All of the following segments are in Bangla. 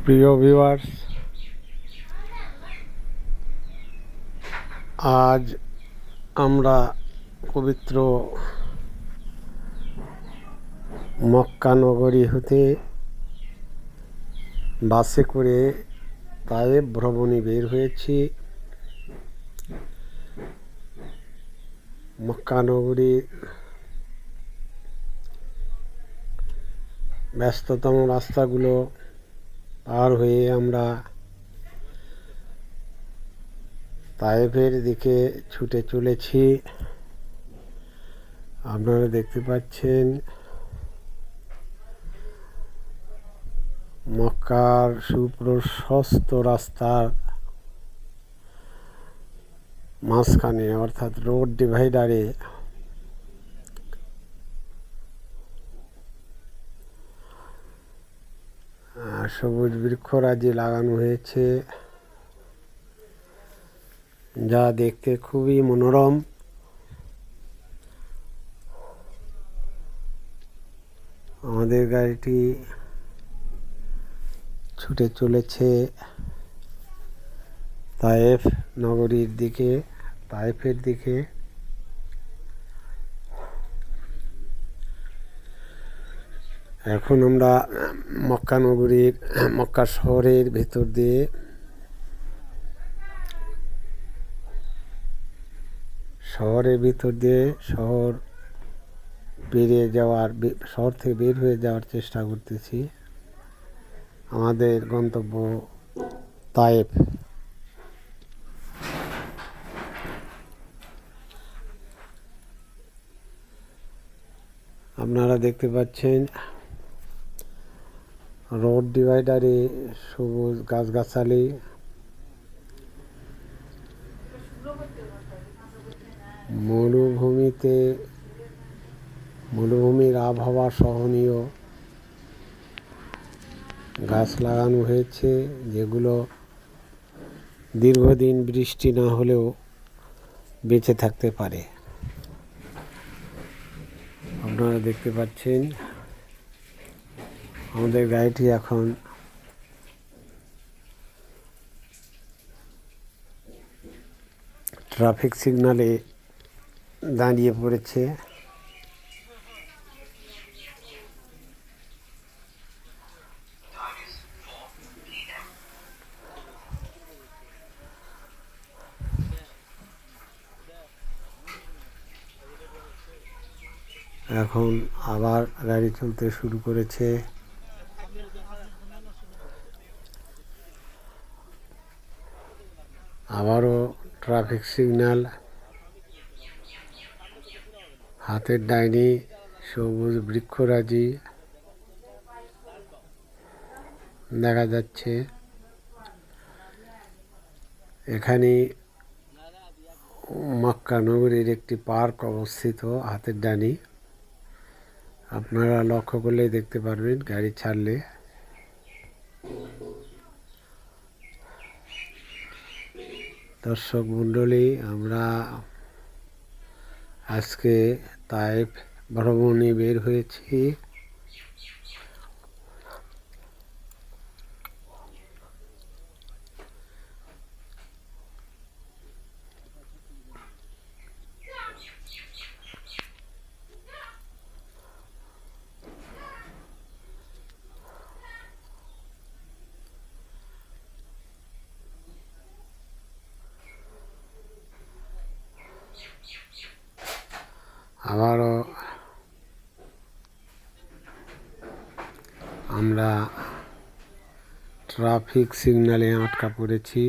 প্রিয় ভিউয়ার্স, আজ আমরা পবিত্র মক্কা নগরী হতে বাসে করে তায়েফ ভ্রমণে বের হয়েছি। মক্কা নগরীর ব্যস্ততম রাস্তাগুলো পার হয়ে আমরা তায়েফের দিকে ছুটে চলেছি। আপনারা দেখতে পাচ্ছেন মক্কার সুপ্রশস্ত রাস্তার মাঝখানে অর্থাৎ রোড ডিভাইডারে সবুজ বৃক্ষরাজি লাগানো হয়েছে, যা দেখতে খুবই মনোরম। আমাদের গাড়িটি ছুটে চলেছে তায়েফ নগরীর দিকে, তায়েফের দিকে। এখন আমরা মক্কা নগরীর মক্কা শহরের ভেতর দিয়ে শহর থেকে বের হয়ে যাওয়ার চেষ্টা করতেছি। আমাদের গন্তব্য তায়েফ। আপনারা দেখতে পাচ্ছেন রোড ডিভাইডারে সবুজ গাছগাছালি, মরুভূমির আবহাওয়া সহনীয় গাছ লাগানো হয়েছে, যেগুলো দীর্ঘদিন বৃষ্টি না হলেও বেঁচে থাকতে পারে। আপনারা দেখতে পাচ্ছেন আমাদের গাড়িটি এখন ট্রাফিক সিগন্যালে দাঁড়িয়ে পড়েছে। এখন আবার গাড়ি চলতে শুরু করেছে। আবারও ট্রাফিক সিগন্যাল, হাতের ডাইনি সবুজ বৃক্ষরাজি দেখা যাচ্ছে। এখানে মক্কা নগরীর একটি পার্ক অবস্থিত, হাতের ডাইনি। আপনারা লক্ষ্য করলে দেখতে পারবেন গাড়ি ছাড়লে। দর্শক মণ্ডলী, আমরা আজকে তায়েফ ভ্রমণে বের হয়েছি। আবারও আমরা ট্রাফিক সিগন্যালে আটকা পড়েছি।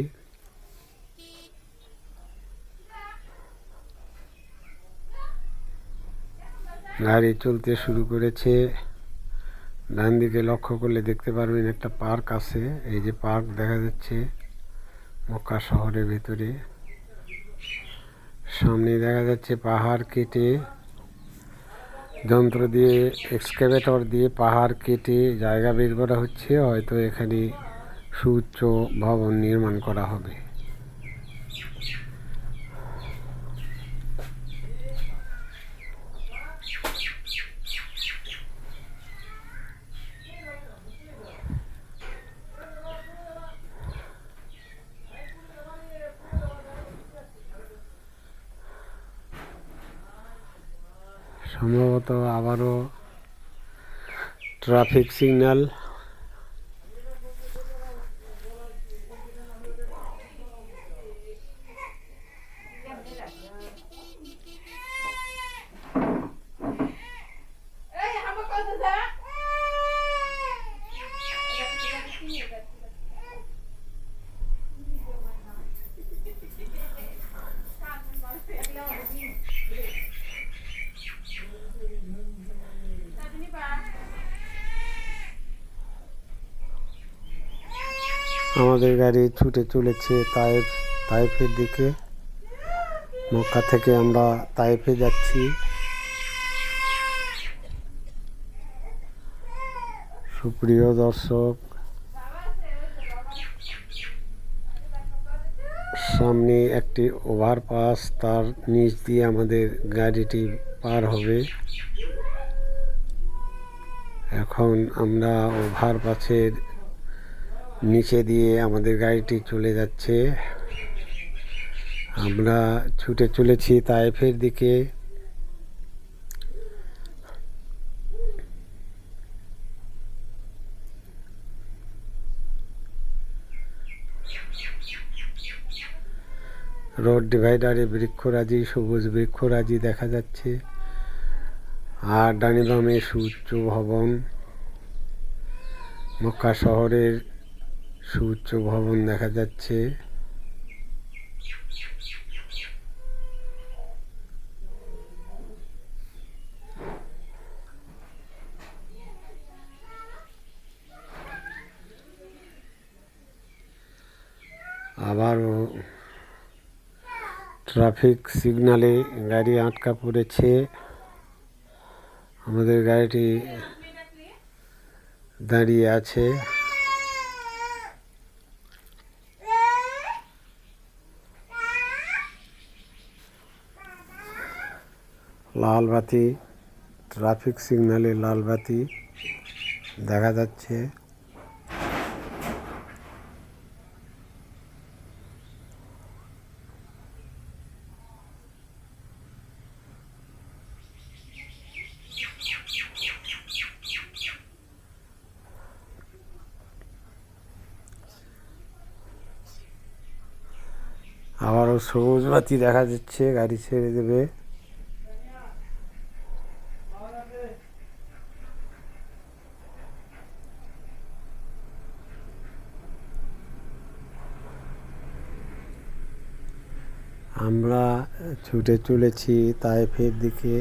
গাড়ি চলতে শুরু করেছে। ডান দিকে লক্ষ্য করলে দেখতে পারবেন একটা পার্ক আছে। এই যে পার্ক দেখা যাচ্ছে মক্কা শহরের ভিতরে। সামনে দেখা যাচ্ছে পাহাড় কেটে, যন্ত্র দিয়ে, এক্সকাভেটর দিয়ে পাহাড় কেটে জায়গা বের করা হচ্ছে। হয়তো এখানে সুউচ্চ ভবন নির্মাণ করা হবে। সম্ভবত আবারও ট্রাফিক সিগন্যাল। আমাদের গাড়ি ছুটে চলেছে তায়েফের দিকে। মক্কা থেকে আমরা তায়েফে যাচ্ছি। সুপ্রিয় দর্শক, সামনে একটি ওভারপাস, তার নিচ দিয়ে আমাদের গাড়িটি পার হবে। এখন আমরা ওভারপাসের নিচে দিয়ে আমাদের গাড়িটি চলে যাচ্ছে। আমরা ছুটে চলেছি তায়েফের দিকে। রোড ডিভাইডারে বৃক্ষরাজি, সবুজ বৃক্ষরাজি দেখা যাচ্ছে। আর ডানে বামে সুউচ্চ ভবন, মক্কা শহরের সুউচ্চ ভবন দেখা যাচ্ছে। আবারও ট্রাফিক সিগন্যালে গাড়ি আটকা পড়েছে। আমাদের গাড়িটি দাঁড়িয়ে আছে। লাল বাতি, ট্রাফিক সিগন্যালে লাল বাতি দেখা যাচ্ছে। আবারও সবুজ বাতি দেখা যাচ্ছে, গাড়ি ছেড়ে দেবে। আমরা ছুটে চলেছি তায়েফের দিকে।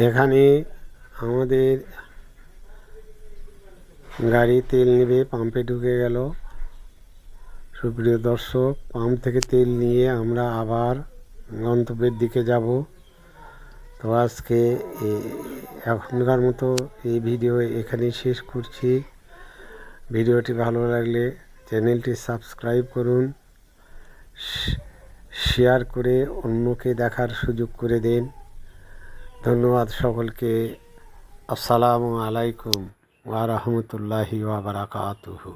এখানে আমাদের গাড়ি তেল নেবে, পাম্পে ঢুকে গেল। সুপ্রিয় দর্শক, পাম্প থেকে তেল নিয়ে আমরা আবার গন্তব্যের দিকে যাব। তো আজকে এখনকার মতো এই ভিডিও এখানেই শেষ করছি। ভিডিওটি ভালো লাগলে চ্যানেলটি সাবস্ক্রাইব করুন, শেয়ার করে অন্যকে দেখার সুযোগ করে দিন। ধন্যবাদ সকলকে। আসসালামু আলাইকুম ওয়া রাহমাতুল্লাহি ওয়া বারাকাতুহু।